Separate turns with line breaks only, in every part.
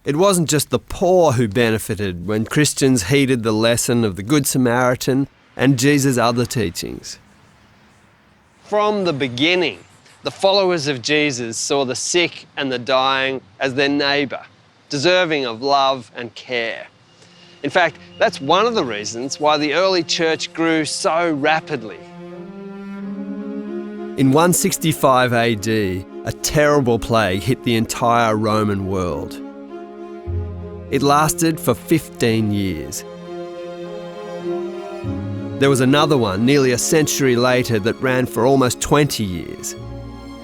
It wasn't just the poor who benefited when Christians heeded the lesson of the Good Samaritan and Jesus' other teachings. From the beginning, the followers of Jesus saw the sick and the dying as their neighbour, deserving of love and care. In fact, that's one of the reasons why the early church grew so rapidly. In 165 AD, a terrible plague hit the entire Roman world. It lasted for 15 years. There was another one nearly a century later that ran for almost 20 years.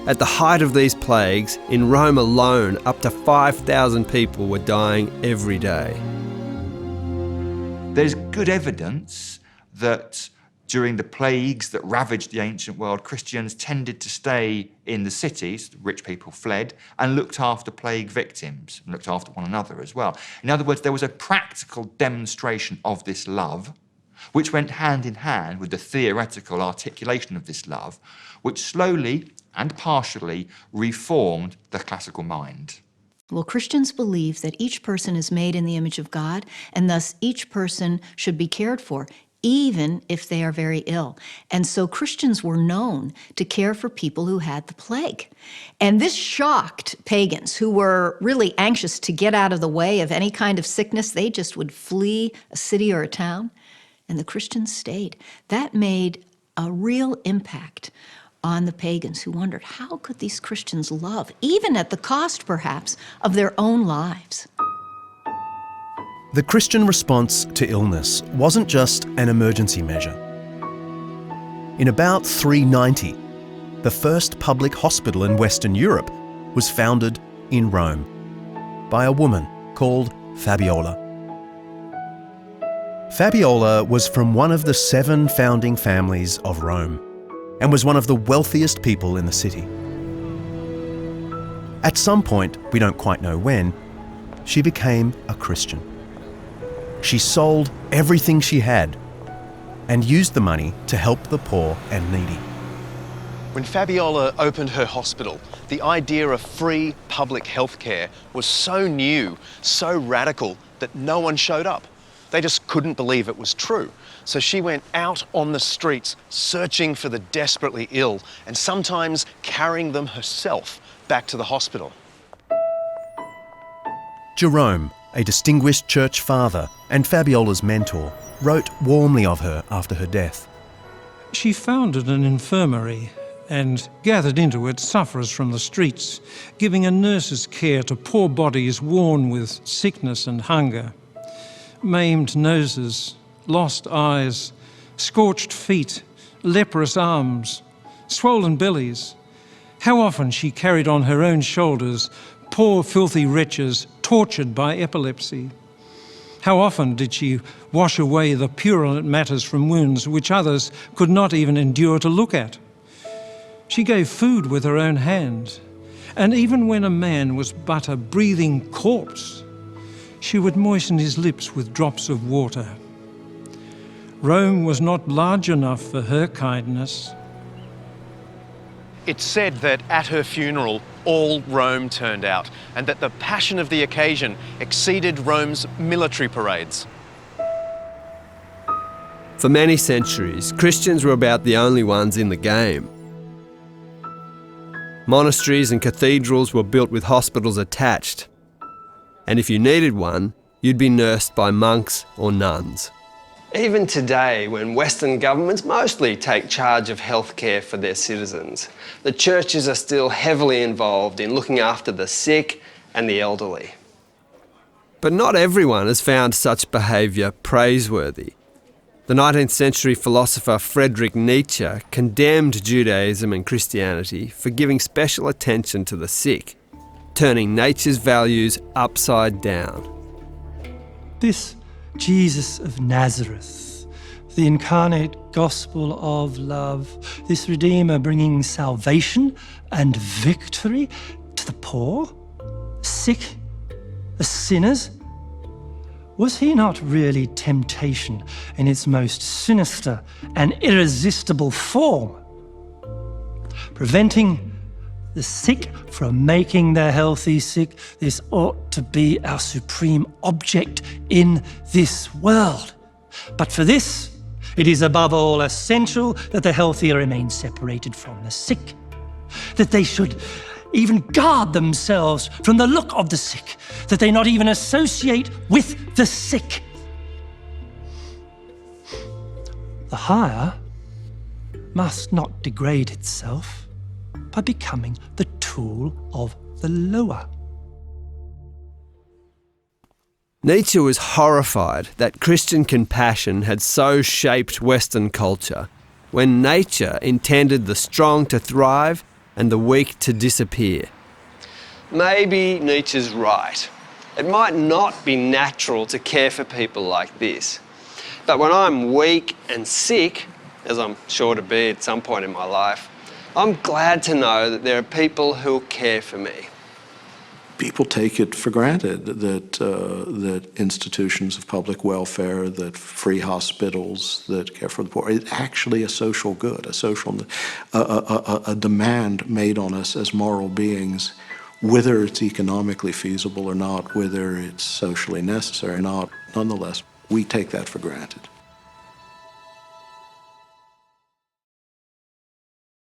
At the height of these plagues, in Rome alone, up to 5,000 people were dying every day.
There's good evidence that during the plagues that ravaged the ancient world, Christians tended to stay in the cities, rich people fled, and looked after plague victims, and looked after one another as well. In other words, there was a practical demonstration of this love, which went hand in hand with the theoretical articulation of this love, which slowly and partially reformed the classical mind.
Well, Christians believe that each person is made in the image of God, and thus each person should be cared for, even if they are very ill. And so Christians were known to care for people who had the plague. And this shocked pagans who were really anxious to get out of the way of any kind of sickness. They just would flee a city or a town, and the Christians stayed. That made a real impact on the pagans who wondered, how could these Christians love, even at the cost, perhaps, of their own lives?
The Christian response to illness wasn't just an emergency measure. In about 390, the first public hospital in Western Europe was founded in Rome by a woman called Fabiola. Fabiola was from one of the 7 founding families of Rome and was one of the wealthiest people in the city. At some point, we don't quite know when, she became a Christian. She sold everything she had and used the money to help the poor and needy.
When Fabiola opened her hospital, the idea of free public health care was so new, so radical, that no one showed up. They just couldn't believe it was true. So she went out on the streets searching for the desperately ill and sometimes carrying them herself back to the hospital.
Jerome, a distinguished church father and Fabiola's mentor, wrote warmly of her after her death.
She founded an infirmary and gathered into it sufferers from the streets, giving a nurse's care to poor bodies worn with sickness and hunger. Maimed noses, lost eyes, scorched feet, leprous arms, swollen bellies. How often she carried on her own shoulders poor filthy wretches tortured by epilepsy. How often did she wash away the purulent matters from wounds which others could not even endure to look at. She gave food with her own hand, and even when a man was but a breathing corpse, she would moisten his lips with drops of water. Rome was not large enough for her kindness.
It's said that at her funeral, all Rome turned out, and that the passion of the occasion exceeded Rome's military parades.
For many centuries, Christians were about the only ones in the game. Monasteries and cathedrals were built with hospitals attached. And if you needed one, you'd be nursed by monks or nuns. Even today, when Western governments mostly take charge of healthcare for their citizens, the churches are still heavily involved in looking after the sick and the elderly. But not everyone has found such behaviour praiseworthy. The 19th century philosopher Friedrich Nietzsche condemned Judaism and Christianity for giving special attention to the sick, turning nature's values upside down.
This Jesus of Nazareth, the incarnate gospel of love, this Redeemer bringing salvation and victory to the poor, sick, the sinners, was he not really temptation in its most sinister and irresistible form, preventing the sick from making the healthy sick. This ought to be our supreme object in this world. But for this, it is above all essential that the healthy remain separated from the sick, that they should even guard themselves from the look of the sick, that they not even associate with the sick. The higher must not degrade itself by becoming the tool of the lower.
Nietzsche was horrified that Christian compassion had so shaped Western culture, when nature intended the strong to thrive and the weak to disappear. Maybe Nietzsche's right. It might not be natural to care for people like this. But when I'm weak and sick, as I'm sure to be at some point in my life, I'm glad to know that there are people who'll care for me.
People take it for granted that institutions of public welfare, that free hospitals that care for the poor, is actually a social good, a demand made on us as moral beings, whether it's economically feasible or not, whether it's socially necessary or not. Nonetheless, we take that for granted.